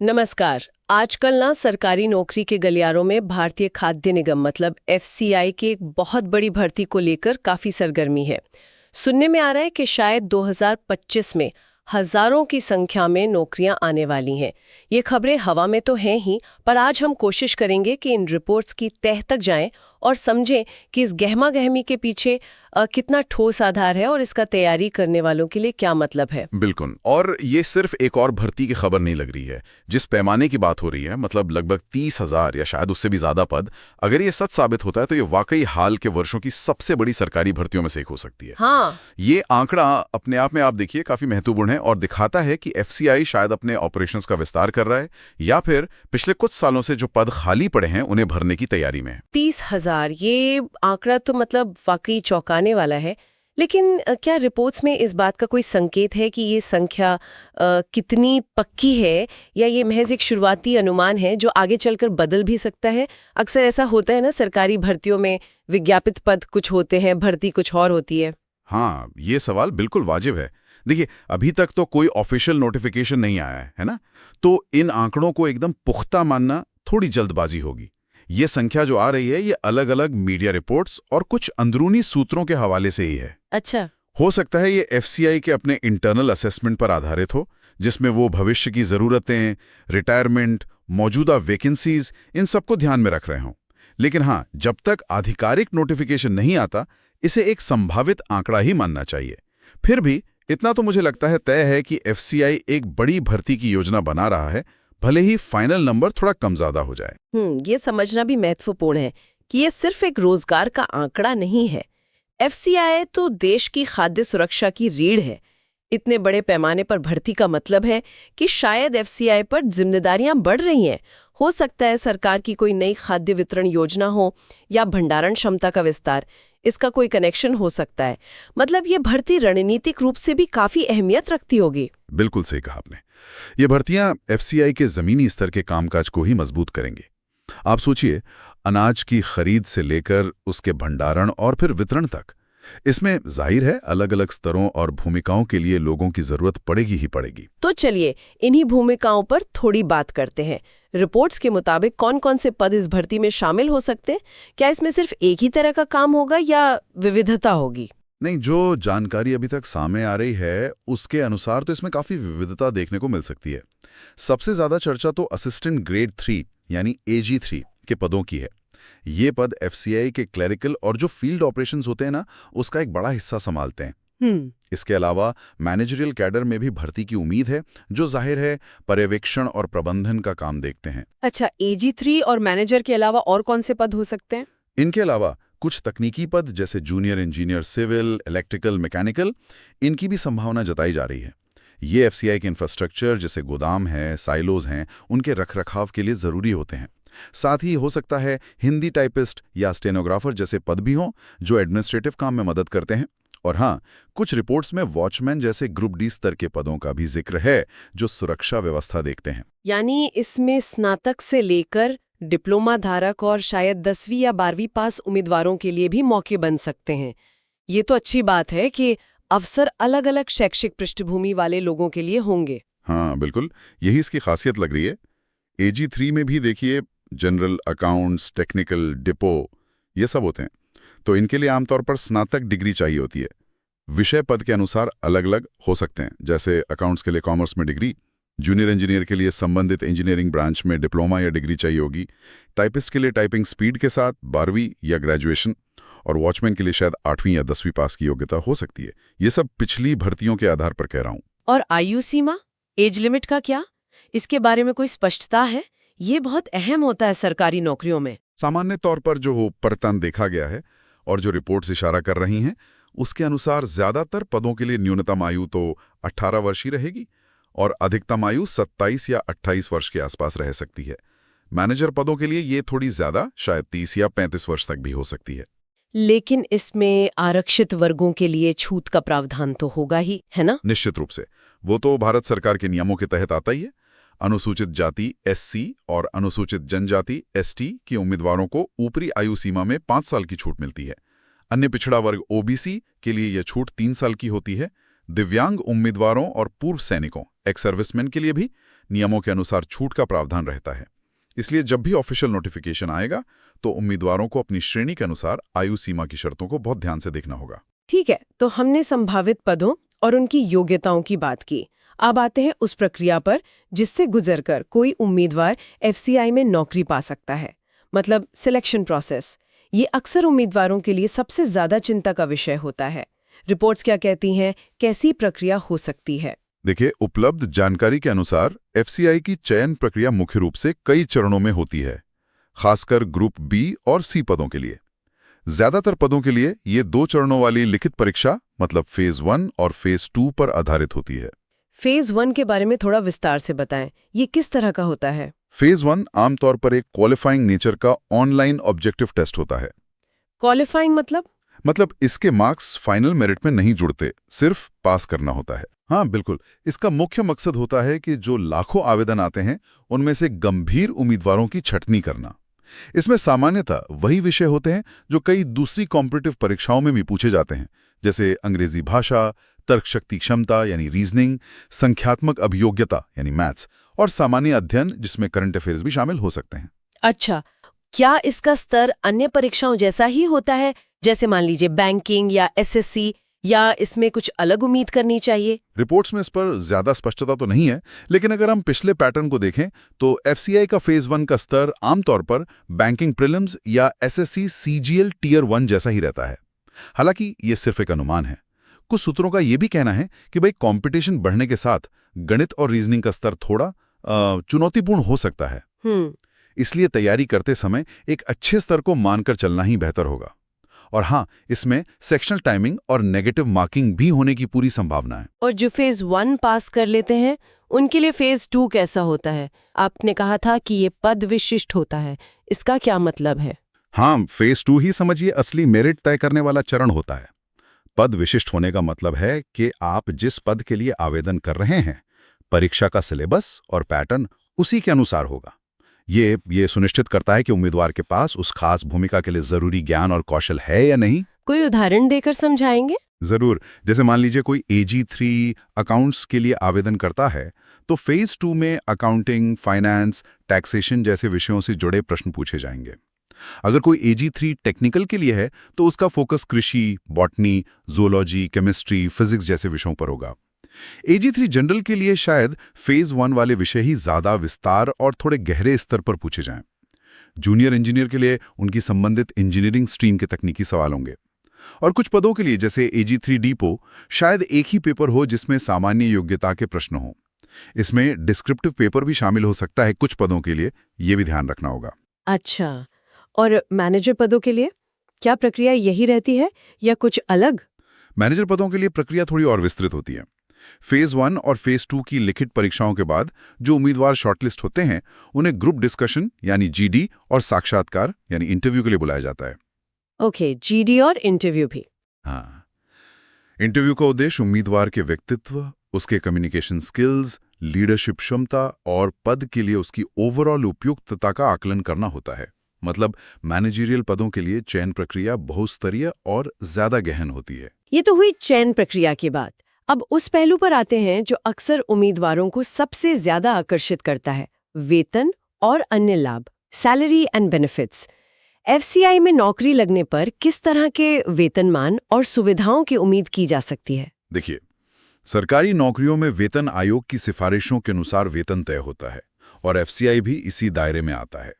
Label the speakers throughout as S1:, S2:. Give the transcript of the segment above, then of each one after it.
S1: नमस्कार। आजकल ना सरकारी नौकरी के गलियारों में भारतीय खाद्य निगम मतलब एफसीआई की एक बहुत बड़ी भर्ती को लेकर काफी सरगर्मी है। सुनने में आ रहा है कि शायद 2025 में हजारों की संख्या में नौकरियां आने वाली हैं। ये खबरें हवा में तो हैं ही, पर आज हम कोशिश करेंगे कि इन रिपोर्ट्स की तह तक जाएं और समझें कि इस गहमा गहमी के पीछे कितना ठोस आधार है और इसका तैयारी करने वालों के लिए क्या मतलब है।
S2: बिल्कुल। और ये सिर्फ एक और भर्ती की खबर नहीं लग रही है। जिस पैमाने की बात हो रही है, मतलब लगभग 30,000 या शायद उससे भी ज्यादा पद, अगर ये सच साबित होता है तो ये वाकई हाल के वर्षों की सबसे बड़ी सरकारी भर्तियों में से एक हो सकती है।
S1: हाँ,
S2: ये आंकड़ा अपने आप में आप देखिए काफी महत्वपूर्ण है और दिखाता है कि एफसीआई शायद अपने ऑपरेशंस का विस्तार कर रहा है या फिर पिछले कुछ सालों से जो पद खाली पड़े हैं उन्हें भरने की तैयारी में है।
S1: 30,000 ये आंकड़ा तो मतलब वाकई चौंकाने वाला है। लेकिन क्या रिपोर्ट्स में इस बात का कोई संकेत है कि ये संख्या कितनी पक्की है या ये महज एक शुरुआती अनुमान है जो आगे चलकर बदल भी सकता है? अक्सर ऐसा होता है ना, सरकारी भर्तियों में विज्ञापित पद कुछ होते हैं, भर्ती कुछ और होती है।
S2: हाँ, ये सवाल बिल्कुल वाजिब है। देखिए, अभी तक तो कोई ऑफिशियल नोटिफिकेशन नहीं आया है ना? तो इन आंकड़ों को एकदम पुख्ता मानना थोड़ी जल्दबाजी होगी। ये संख्या जो आ रही है, ये अलग-अलग मीडिया रिपोर्ट्स और कुछ अंदरूनी सूत्रों के हवाले से ही है।
S1: अच्छा।
S2: हो सकता है ये एफसीआई के अपने इंटरनल असेसमेंट पर आधारित हो, जिसमें वो भविष्य की ज़रूरतें, रिटायरमेंट, मौजूदा वैकेंसीज, इन सबको ध्यान में रख रहे हों। लेकिन हाँ, जब तक आधिकारिक नोटिफिकेशन नहीं आता, इसे एक संभावित आंकड़ा ही मानना चाहिए। फिर भी इतना तो मुझे लगता है तय है कि एफसीआई एक बड़ी भर्ती की योजना बना रहा है, भले ही फाइनल नंबर थोड़ा कम ज्यादा हो जाए।
S1: ये समझना भी महत्वपूर्ण है कि ये सिर्फ एक रोजगार का आंकड़ा नहीं है। एफसीआई तो देश की खाद्य सुरक्षा की रीढ़ है। इतने बड़े पैमाने पर भर्ती का मतलब है कि शायद एफसीआई पर जिम्मेदारियां बढ़ रही हैं। हो सकता है सरकार की कोई नई खाद्य वितरण योजना हो या भंडारण क्षमता का विस्तार, इसका कोई कनेक्शन हो सकता है। मतलब ये भर्ती रणनीतिक रूप से भी काफी अहमियत रखती होगी।
S2: बिल्कुल सही कहा आपने। ये भर्तियां एफसीआई के जमीनी स्तर के कामकाज को ही मजबूत करेंगे। आप सोचिए, अनाज की खरीद से लेकर उसके भंडारण और फिर वितरण तक, इसमें जाहिर है अलग अलग स्तरों और भूमिकाओं के लिए लोगों की जरूरत पड़ेगी ही पड़ेगी।
S1: तो चलिए इन्हीं भूमिकाओं पर थोड़ी बात करते हैं। रिपोर्ट्स के मुताबिक कौन कौन से पद इस भर्ती में शामिल हो सकते हैं? क्या इसमें सिर्फ एक ही तरह का काम होगा या विविधता होगी?
S2: नहीं, जो जानकारी अभी तक सामने आ रही है उसके अनुसार तो इसमें काफी विविधता देखने को मिल सकती है। सबसे ज्यादा चर्चा तो असिस्टेंट ग्रेड 3 यानी AG3 के पदों की है। ये पद एफसीआई के क्लरिकल और जो फील्ड ऑपरेशंस होते हैं ना, उसका एक बड़ा हिस्सा संभालते हैं। इसके अलावा मैनेजरियल कैडर में भी भर्ती की उम्मीद है, जो जाहिर है पर्यवेक्षण और प्रबंधन का काम देखते हैं।
S1: अच्छा, AG3 और मैनेजर के अलावा और कौन से पद हो सकते हैं?
S2: इनके अलावा कुछ तकनीकी पद जैसे junior engineer civil, electrical, mechanical, इनकी भी संभावना जताई जा रही है। ये एफसीआई के इंफ्रास्ट्रक्चर जैसे गोदाम है, साइलोज हैं, उनके रखरखाव के लिए जरूरी होते हैं। साथ ही हो सकता है हिंदी टाइपिस्ट या स्टेनोग्राफर जैसे पद भी हों, जो एडमिनिस्ट्रेटिव काम में मदद करते हैं। और हाँ, कुछ रिपोर्ट्स में वॉचमैन जैसे ग्रुप डी स्तर के पदों का भी जिक्र है, जो सुरक्षा व्यवस्था देखते हैं।
S1: यानी इसमें स्नातक से लेकर डिप्लोमा धारक और शायद 10वीं या 12वीं पास उम्मीदवारों के लिए भी मौके बन सकते हैं। ये तो अच्छी बात है कि अवसर अलग अलग शैक्षिक पृष्ठभूमि वाले लोगों के लिए होंगे।
S2: हाँ बिल्कुल, यही इसकी खासियत लग रही है। AG3 में भी देखिए जनरल, अकाउंट्स, टेक्निकल, डिपो, ये सब होते हैं। तो इनके लिए आमतौर पर स्नातक डिग्री चाहिए होती है। विषय पद के अनुसार अलग अलग हो सकते हैं, जैसे अकाउंट्स के लिए कॉमर्स में डिग्री, जूनियर इंजीनियर के लिए संबंधित इंजीनियरिंग ब्रांच में डिप्लोमा या डिग्री चाहिए होगी, टाइपिस्ट के लिए टाइपिंग स्पीड के साथ 12वीं या ग्रेजुएशन, और वॉचमैन के लिए शायद 8वीं या 10वीं पास की योग्यता हो सकती है। ये सब पिछली भर्तियों के आधार पर कह रहा हूँ।
S1: और आयु सीमा, एज लिमिट का क्या? इसके बारे में कोई स्पष्टता है? ये बहुत अहम होता है सरकारी नौकरियों में।
S2: सामान्य तौर पर जो परतन देखा गया है और जो रिपोर्ट्स इशारा कर रही हैं, उसके अनुसार ज्यादातर पदों के लिए न्यूनतम आयु तो 18 वर्ष ही रहेगी और अधिकतम आयु 27 या 28 वर्ष के आसपास रह सकती है। मैनेजर पदों के लिए ये थोड़ी ज्यादा, शायद 30 या 35 वर्ष तक भी हो सकती है।
S1: लेकिन इसमें आरक्षित वर्गों के लिए छूट का प्रावधान तो होगा ही, है ना?
S2: निश्चित रूप से। वो तो भारत सरकार के नियमों के तहत आता ही है। अनुसूचित जाति SC और अनुसूचित जनजाति ST के उम्मीदवारों को ऊपरी आयु सीमा में 5 साल की छूट मिलती है। अन्य पिछड़ा वर्ग OBC के लिए यह छूट 3 साल की होती है। दिव्यांग उम्मीदवारों और पूर्व सैनिकों एक्स सर्विसमैन के लिए भी नियमों के अनुसार छूट का प्रावधान रहता है। इसलिए जब भी ऑफिशियल नोटिफिकेशन आएगा तो उम्मीदवारों को अपनी श्रेणी के अनुसार आयु सीमा की शर्तों को बहुत ध्यान से देखना होगा।
S1: ठीक है, तो हमने संभावित पदों और उनकी योग्यताओं की बात की। अब आते हैं उस प्रक्रिया पर जिससे गुजरकर कोई उम्मीदवार एफसीआई में नौकरी पा सकता है, मतलब सिलेक्शन प्रोसेस। ये अक्सर उम्मीदवारों के लिए सबसे ज्यादा चिंता का विषय होता है। रिपोर्ट्स क्या कहती हैं, कैसी प्रक्रिया हो सकती है?
S2: देखिए, उपलब्ध जानकारी के अनुसार एफसीआई की चयन प्रक्रिया मुख्य रूप से कई चरणों में होती है, खासकर ग्रुप बी और सी पदों के लिए। ज्यादातर पदों के लिए ये 2 चरणों वाली लिखित परीक्षा मतलब फेज 1 और फेज 2 पर आधारित होती है।
S1: फेज 1 के बारे में थोड़ा विस्तार से बताएं, ये किस तरह का होता है?
S2: फेज 1 आमतौर पर एक क्वालिफाइंग नेचर का ऑनलाइन ऑब्जेक्टिव टेस्ट होता है।
S1: क्वालिफाइंग मतलब
S2: इसके मार्क्स फाइनल मेरिट में नहीं जुड़ते, सिर्फ पास करना होता है। हाँ बिल्कुल, इसका मुख्य मकसद होता है कि जो लाखों आवेदन आते हैं उनमें से गंभीर उम्मीदवारों की छंटनी करना। इसमें सामान्यतः वही विषय होते हैं जो कई दूसरी कॉम्पिटिटिव परीक्षाओं में भी पूछे जाते हैं, जैसे अंग्रेजी भाषा, तर्क शक्ति क्षमता यानी रीजनिंग, संख्यात्मक अभियोग्यता यानी मैथ्स और सामान्य अध्ययन जिसमें करंट अफेयर्स भी शामिल हो सकते हैं।
S1: अच्छा, क्या इसका स्तर अन्य परीक्षाओं जैसा ही होता है, जैसे मान लीजिए बैंकिंग या एसएससी, या इसमें कुछ अलग उम्मीद करनी चाहिए?
S2: रिपोर्ट्स में इस पर ज्यादा स्पष्टता तो नहीं है, लेकिन अगर हम पिछले पैटर्न को देखें तो एफसीआई का फेज 1 का स्तर आमतौर पर बैंकिंग प्रीलिम्स या एसएससी सीजीएल टियर 1 जैसा ही रहता है। हालांकि ये सिर्फ एक अनुमान है। कुछ सूत्रों का यह भी कहना है कि भाई कंपटीशन बढ़ने के साथ गणित और रीजनिंग का स्तर थोड़ा चुनौतीपूर्ण हो सकता है। इसलिए तैयारी करते समय एक अच्छे स्तर को मानकर चलना ही बेहतर होगा। और हाँ, इसमें सेक्शनल टाइमिंग और नेगेटिव मार्किंग भी होने की पूरी संभावना है।
S1: और जो फेज 1 पास कर लेते हैं उनके लिए फेज 2 कैसा होता है? आपने कहा था कि ये पद विशिष्ट होता है, इसका क्या मतलब है?
S2: हाँ, फेज 2 ही समझिए असली मेरिट तय करने वाला चरण होता है। पद विशिष्ट होने का मतलब है कि आप जिस पद के लिए आवेदन कर रहे हैं, परीक्षा का सिलेबस और पैटर्न उसी के अनुसार होगा। ये सुनिश्चित करता है कि उम्मीदवार के पास उस खास भूमिका के लिए जरूरी ज्ञान और कौशल है या नहीं।
S1: कोई उदाहरण देकर समझाएंगे?
S2: जरूर। जैसे मान लीजिए कोई AG3 अकाउंट्स के लिए आवेदन करता है तो फेज 2 में अकाउंटिंग, फाइनेंस, टैक्सेशन जैसे विषयों से जुड़े प्रश्न पूछे जाएंगे। अगर कोई AG3 टेक्निकल के लिए है तो उसका फोकस कृषि, बॉटनी, जूलॉजी, केमिस्ट्री, फिजिक्स जैसे विषयों पर होगा। AG3 जनरल के लिए शायद फेज 1 वाले विषय ही ज्यादा विस्तार और थोड़े गहरे स्तर पर पूछे जाएं। जूनियर इंजीनियर के लिए उनकी संबंधित इंजीनियरिंग स्ट्रीम के तकनीकी सवाल होंगे। और कुछ पदों के लिए जैसे AG3 डीपो शायद एक ही पेपर हो जिसमें सामान्य योग्यता के प्रश्न हो। इसमें डिस्क्रिप्टिव पेपर भी शामिल हो सकता है कुछ पदों के लिए, ये भी ध्यान रखना होगा।
S1: अच्छा, और मैनेजर पदों के लिए क्या प्रक्रिया यही रहती है या कुछ अलग?
S2: मैनेजर पदों के लिए प्रक्रिया थोड़ी और विस्तृत होती है। फेज 1 और फेज 2 की लिखित परीक्षाओं के बाद जो उम्मीदवार शॉर्टलिस्ट होते हैं उन्हें ग्रुप डिस्कशन यानी GD और साक्षात्कार यानी इंटरव्यू के लिए बुलाया जाता है।
S1: ओके, GD और इंटरव्यू भी।
S2: हाँ, इंटरव्यू का उद्देश्य उम्मीदवार के व्यक्तित्व, उसके कम्युनिकेशन स्किल्स, लीडरशिप क्षमता और पद के लिए उसकी ओवरऑल उपयुक्तता का आकलन करना होता है। मतलब मैनेजरियल पदों के लिए चयन प्रक्रिया बहुस्तरीय और ज्यादा गहन होती है।
S1: ये तो हुई चयन प्रक्रिया की बात। अब उस पहलू पर आते हैं जो अक्सर उम्मीदवारों को सबसे ज्यादा आकर्षित करता है, वेतन और अन्य लाभ, सैलरी एंड बेनिफिट्स। एफसीआई में नौकरी लगने पर किस तरह के वेतनमान और सुविधाओं की उम्मीद की जा सकती है?
S2: देखिए, सरकारी नौकरियों में वेतन आयोग की सिफारिशों के अनुसार वेतन तय होता है और एफसीआई भी इसी दायरे में आता है।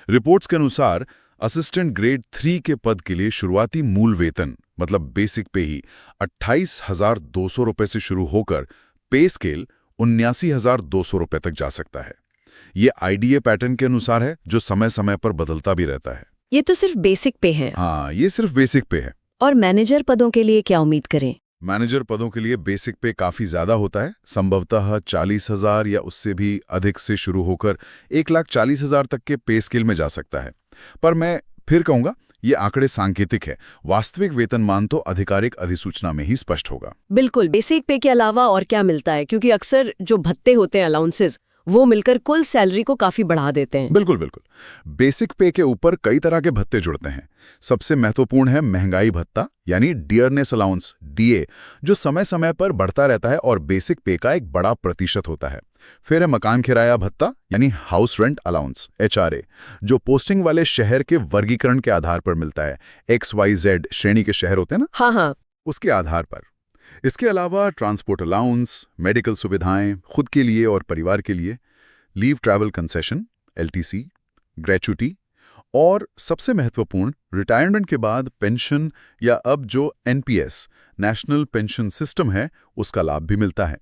S2: रिपोर्ट्स के अनुसार असिस्टेंट ग्रेड 3 के पद के लिए शुरुआती मूल वेतन मतलब बेसिक पे ही 28,200 रुपए से शुरू होकर पे स्केल 79,200 रुपए तक जा सकता है। ये IDA पैटर्न के अनुसार है जो समय समय पर बदलता भी रहता है।
S1: ये तो सिर्फ बेसिक पे है।
S2: हाँ, ये सिर्फ बेसिक पे है।
S1: और मैनेजर पदों के लिए क्या उम्मीद करें?
S2: मैनेजर पदों के लिए बेसिक पे काफी ज्यादा होता है, संभवतः 40,000 या उससे भी अधिक से शुरू होकर 1,40,000 तक के पे स्केल में जा सकता है। पर मैं फिर कहूंगा, ये आंकड़े सांकेतिक है। वास्तविक वेतनमान तो आधिकारिक अधिसूचना में ही स्पष्ट होगा।
S1: बिल्कुल, बेसिक पे के अलावा और क्या मिलता है? क्योंकि अक्सर जो भत्ते होते हैं, अलाउंसेस, वो मिलकर कुल सैलरी को काफी बढ़ा देते हैं।
S2: बिल्कुल बिल्कुल। बेसिक पे के ऊपर कई तरह के भत्ते जुड़ते हैं। सबसे महत्वपूर्ण है महंगाई भत्ता यानी डियरनेस अलाउंस डीए, जो समय समय पर बढ़ता रहता है और बेसिक पे का एक बड़ा प्रतिशत होता है। फिर है मकान किराया भत्ता यानी हाउस रेंट अलाउंस एचआरए, जो पोस्टिंग वाले शहर के वर्गीकरण के आधार पर मिलता है। XYZ श्रेणी के शहर होते हैं ना,
S1: हाँ,
S2: उसके आधार पर। इसके अलावा ट्रांसपोर्ट अलाउंस, मेडिकल सुविधाएं खुद के लिए और परिवार के लिए, leave travel concession LTC, gratuity, और सबसे महत्वपूर्ण रिटायरमेंट के बाद पेंशन या अब जो NPS नेशनल पेंशन सिस्टम है उसका लाभ भी मिलता है।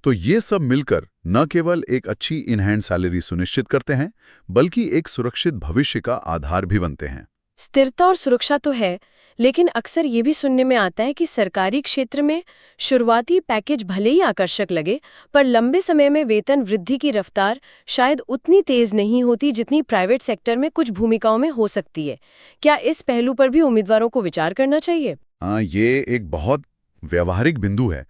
S2: तो ये सब मिलकर न केवल एक अच्छी इन हैंड सैलरी सुनिश्चित करते हैं बल्कि एक सुरक्षित भविष्य का आधार भी बनते हैं।
S1: स्थिरता और सुरक्षा तो है, लेकिन अक्सर ये भी सुनने में आता है कि सरकारी क्षेत्र में शुरुआती पैकेज भले ही आकर्षक लगे, पर लंबे समय में वेतन वृद्धि की रफ्तार शायद उतनी तेज नहीं होती जितनी प्राइवेट सेक्टर में कुछ भूमिकाओं में हो सकती है। क्या इस पहलू पर भी उम्मीदवारों को विचार करना चाहिए?
S2: ये एक बहुत व्यावहारिक बिंदु है।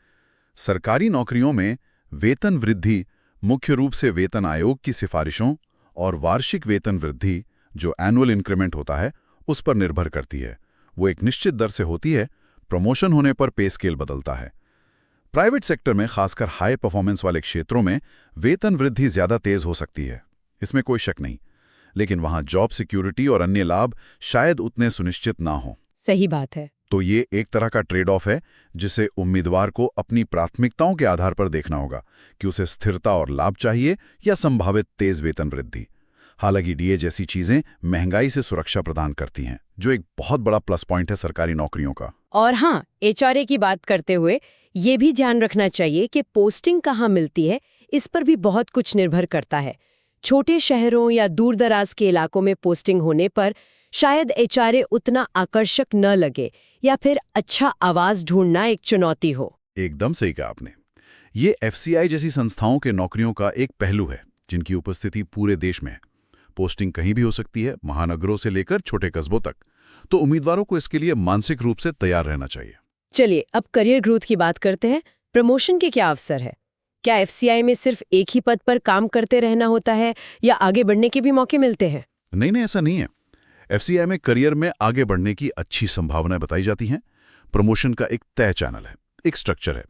S2: सरकारी नौकरियों में वेतन वृद्धि मुख्य रूप से वेतन आयोग की सिफारिशों और वार्षिक वेतन वृद्धि जो एनुअल इंक्रीमेंट होता है उस पर निर्भर करती है। वो एक निश्चित दर से होती है, प्रमोशन होने पर पे स्केल बदलता है। प्राइवेट सेक्टर में खासकर हाई परफॉर्मेंस वाले क्षेत्रों में वेतन वृद्धि ज्यादा तेज हो सकती है, इसमें कोई शक नहीं, लेकिन वहां जॉब सिक्योरिटी और अन्य लाभ शायद उतने सुनिश्चित ना हो।
S1: सही बात है।
S2: तो ये एक तरह का ट्रेड ऑफ है जिसे उम्मीदवार को अपनी प्राथमिकताओं के आधार पर देखना होगा कि उसे स्थिरता और लाभ चाहिए या संभावित तेज वेतन वृद्धि। हालांकि डीए जैसी चीजें महंगाई से सुरक्षा प्रदान करती हैं, जो एक बहुत बड़ा प्लस पॉइंट है सरकारी नौकरियों का।
S1: और हाँ, एचआरए की बात करते हुए ये भी ध्यान रखना चाहिए कि पोस्टिंग कहाँ मिलती है, इस पर भी बहुत कुछ निर्भर करता है। छोटे शहरों या दूर दराज के इलाकों में पोस्टिंग होने पर शायद एचआरए उतना आकर्षक न लगे या फिर अच्छा आवाज ढूंढना एक चुनौती हो।
S2: एकदम सही कहा आपने। ये FCI जैसी संस्थाओं के नौकरियों का एक पहलू है जिनकी उपस्थिति पूरे देश में है। पोस्टिंग कहीं भी हो सकती है, महानगरों से लेकर छोटे कस्बों तक। तो उम्मीदवारों को इसके लिए मानसिक रूप से तैयार रहना चाहिए।
S1: चलिए अब करियर ग्रोथ की बात करते हैं। प्रमोशन के क्या अवसर है? क्या FCI में सिर्फ एक ही पद पर काम करते रहना होता है या आगे बढ़ने के भी मौके मिलते हैं?
S2: नहीं, ऐसा नहीं है। FCI में करियर में आगे बढ़ने की अच्छी संभावनाएं बताई जाती हैं। प्रमोशन का एक तय चैनल है, एक स्ट्रक्चर है।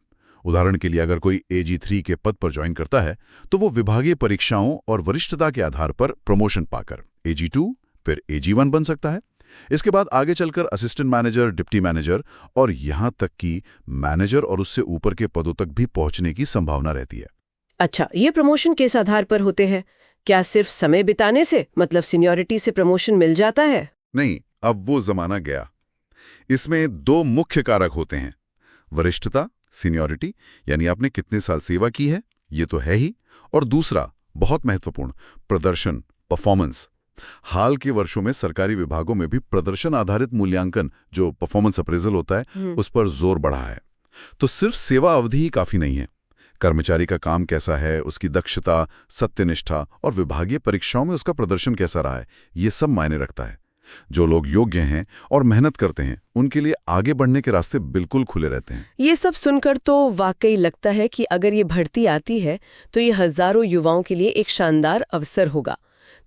S2: उदाहरण के लिए अगर कोई AG3 के पद पर ज्वाइन करता है तो वो विभागीय परीक्षाओं और वरिष्ठता के आधार पर प्रमोशन पाकर AG2 फिर AG1 बन सकता है। इसके बाद आगे चलकर असिस्टेंट मैनेजर, डिप्टी मैनेजर और यहां तक कि मैनेजर और उससे ऊपर के पदों तक भी पहुंचने की संभावना रहती है।
S1: अच्छा, ये प्रमोशन किस आधार पर होते हैं? क्या सिर्फ समय बिताने से, मतलब सीनियरिटी से प्रमोशन मिल जाता है?
S2: नहीं, अब वो जमाना गया। इसमें दो मुख्य कारक होते हैं। वरिष्ठता, सीनियरिटी, यानी आपने कितने साल सेवा की है, ये तो है ही, और दूसरा बहुत महत्वपूर्ण, प्रदर्शन, परफॉर्मेंस। हाल के वर्षों में सरकारी विभागों में भी प्रदर्शन आधारित मूल्यांकन, जो परफॉर्मेंस अप्रेजल होता है, उस पर जोर बढ़ा है। तो सिर्फ सेवा अवधि ही काफी नहीं है। कर्मचारी का काम कैसा है, उसकी दक्षता, सत्यनिष्ठा और विभागीय परीक्षाओं में उसका प्रदर्शन कैसा रहा है, ये सब मायने रखता है। जो लोग योग्य हैं और मेहनत करते हैं, उनके लिए आगे बढ़ने के रास्ते बिल्कुल खुले रहते हैं।
S1: ये सब सुनकर तो वाकई लगता है कि अगर ये भर्ती आती है तो ये हजारों युवाओं के लिए एक शानदार अवसर होगा।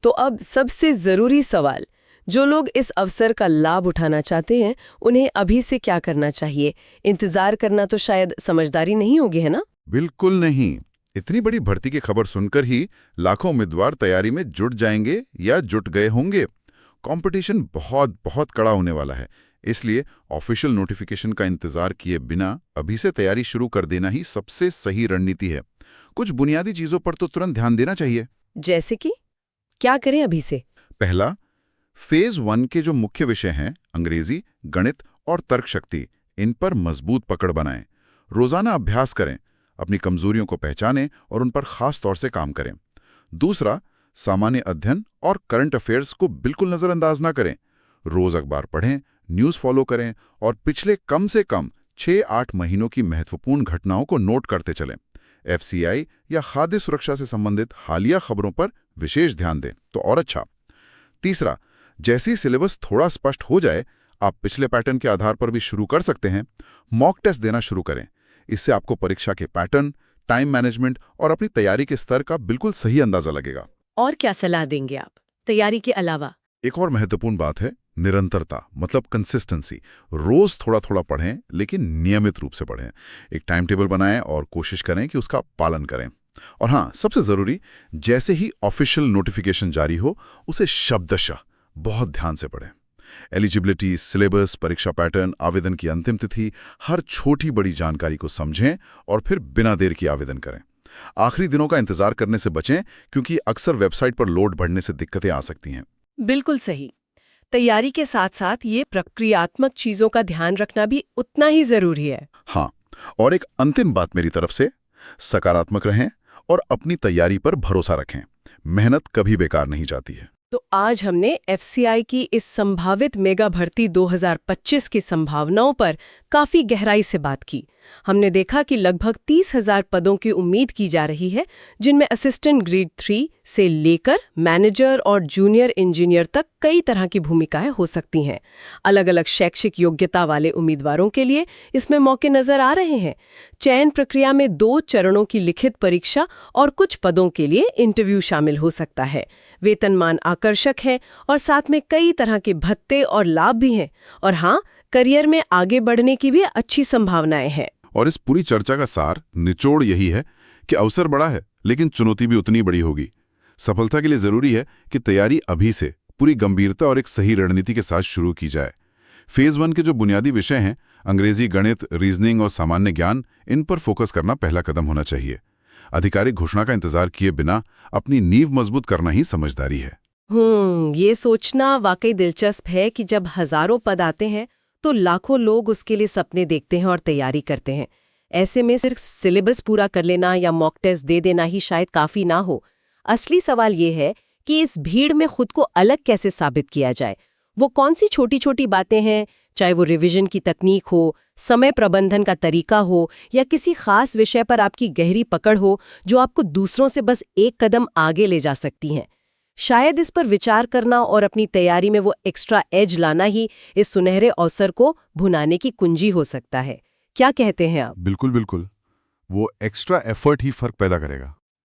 S1: तो अब सबसे जरूरी सवाल, जो लोग इस अवसर का लाभ उठाना चाहते हैं, उन्हें अभी से क्या करना चाहिए? इंतजार करना तो शायद समझदारी नहीं होगी, है ना?
S2: बिल्कुल नहीं। इतनी बड़ी भर्ती की खबर सुनकर ही लाखों उम्मीदवार तैयारी में जुट जाएंगे या जुट गए होंगे। कंपटीशन बहुत बहुत कड़ा होने वाला है, इसलिए ऑफिशियल नोटिफिकेशन का इंतजार किए बिना अभी से तैयारी शुरू कर देना ही सबसे सही रणनीति है। कुछ बुनियादी चीजों पर तो तुरंत ध्यान देना चाहिए।
S1: जैसे कि क्या करें अभी से?
S2: पहला, फेज 1 के जो मुख्य विषय हैं, अंग्रेजी, गणित और तर्क शक्ति, इन पर मजबूत पकड़ बनाएं। रोजाना अभ्यास करें, अपनी कमजोरियों को पहचानें और उन पर खास तौर से काम करें। दूसरा, सामान्य अध्ययन और करंट अफेयर्स को बिल्कुल नजरअंदाज ना करें। रोज अखबार पढ़ें, न्यूज़ फॉलो करें और पिछले कम से कम 6-8 महीनों की महत्वपूर्ण घटनाओं को नोट करते चलें। FCI या खाद्य सुरक्षा से संबंधित हालिया खबरों पर विशेष ध्यान दें तो और अच्छा। तीसरा, जैसे ही सिलेबस थोड़ा स्पष्ट हो जाए, आप पिछले पैटर्न के आधार पर भी शुरू कर सकते हैं। मॉक टेस्ट देना शुरू करें। इससे आपको परीक्षा के पैटर्न, टाइम मैनेजमेंट और अपनी तैयारी के स्तर का बिल्कुल सही अंदाजा लगेगा।
S1: और क्या सलाह देंगे आप तैयारी के अलावा?
S2: एक और महत्वपूर्ण बात है निरंतरता, मतलब कंसिस्टेंसी। रोज थोड़ा थोड़ा पढ़ें, लेकिन नियमित रूप से पढ़ें। एक टाइम टेबल बनाएं और कोशिश करें कि उसका पालन करें। और हाँ, सबसे जरूरी, जैसे ही ऑफिशियल नोटिफिकेशन जारी हो उसे शब्दशः बहुत ध्यान से पढ़ें। एलिजिबिलिटी, सिलेबस, परीक्षा पैटर्न, आवेदन की अंतिम तिथि, हर छोटी बड़ी जानकारी को समझें और फिर बिना देर की आवेदन करें। आखिरी दिनों का इंतजार करने से बचें, क्योंकि अक्सर वेबसाइट पर लोड बढ़ने से दिक्कतें आ सकती हैं।
S1: बिल्कुल सही। तैयारी के साथ साथ ये प्रक्रियात्मक चीजों का ध्यान रखना भी उतना ही जरूरी है।
S2: हाँ, और एक अंतिम बात मेरी तरफ से, सकारात्मक रहें और अपनी तैयारी पर भरोसा रखें। मेहनत कभी बेकार नहीं जाती है।
S1: तो आज हमने एफसीआई की इस संभावित मेगा भर्ती 2025 की संभावनाओं पर काफी गहराई से बात की। हमने देखा कि लगभग 30,000 पदों की उम्मीद की जा रही है, जिनमें असिस्टेंट ग्रेड 3 से लेकर मैनेजर और जूनियर इंजीनियर तक कई तरह की भूमिकाएं हो सकती हैं। अलग अलग शैक्षिक योग्यता वाले उम्मीदवारों के लिए इसमें मौके नजर आ रहे हैं। चयन प्रक्रिया में 2 चरणों की लिखित परीक्षा और कुछ पदों के लिए इंटरव्यू शामिल हो सकता है। वेतनमान आकर्षक है और साथ में कई तरह के भत्ते और लाभ भी हैं। और हाँ, करियर में आगे बढ़ने की भी अच्छी संभावनाएं हैं।
S2: और इस पूरी चर्चा का सार, निचोड़ यही है कि अवसर बड़ा है, लेकिन चुनौती भी उतनी बड़ी होगी। सफलता के लिए जरूरी है कि तैयारी अभी से पूरी गंभीरता और एक सही रणनीति के साथ शुरू की जाए। फेज 1 के जो बुनियादी विषय हैं, अंग्रेजी, गणित, रीजनिंग और सामान्य ज्ञान, इन पर फोकस करना पहला कदम होना चाहिए। आधिकारिक घोषणा का इंतजार किए बिना अपनी नींव मजबूत करना ही समझदारी है।
S1: ये सोचना वाकई दिलचस्प है कि जब हजारों पद आते हैं तो लाखों लोग उसके लिए सपने देखते हैं और तैयारी करते हैं। ऐसे में सिर्फ सिलेबस पूरा कर लेना या मॉक टेस्ट दे देना ही शायद काफी ना हो। असली सवाल ये है कि इस भीड़ में खुद को अलग कैसे साबित किया जाए। वो कौन सी छोटी छोटी बातें हैं, चाहे वो रिवीजन की तकनीक हो, समय प्रबंधन का तरीका हो या किसी खास विषय पर आपकी गहरी पकड़ हो, जो आपको दूसरों से बस एक कदम आगे ले जा सकती हैं। शायद इस पर विचार करना और अपनी तैयारी में वो एक्स्ट्रा एज लाना ही इस सुनहरे अवसर को भुनाने की कुंजी हो सकता है। क्या कहते हैं आप?
S2: बिल्कुल बिल्कुल, वो एक्स्ट्रा एफर्ट ही फर्क पैदा करेगा।